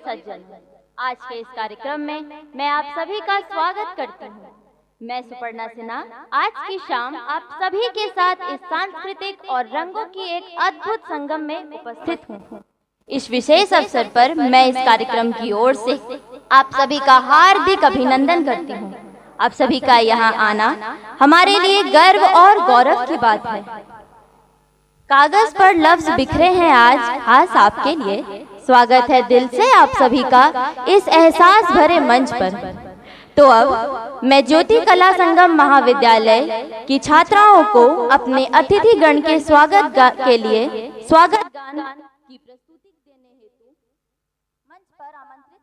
सज्जन, आज के इस कार्यक्रम में मैं आप सभी का स्वागत करती हूँ। मैं सुपर्णा सिन्हा आज की शाम आप सभी के साथ इस सांस्कृतिक और रंगों की एक अद्भुत संगम में उपस्थित हूँ। इस विशेष अवसर पर मैं इस कार्यक्रम की ओर से आप सभी का हार्दिक अभिनंदन करती हूँ। आप सभी का यहाँ आना हमारे लिए गर्व और गौरव की बात है। कागज पर लफ्ज बिखरे हैं आज खास आपके लिए। स्वागत है दिल से आप सभी का इस एहसास भरे मंच पर। तो अब मैं ज्योति कला संगम महाविद्यालय की छात्राओं को अपने अतिथि गण के स्वागत के लिए स्वागत गान की प्रस्तुति देने हेतु मंच पर आमंत्रित।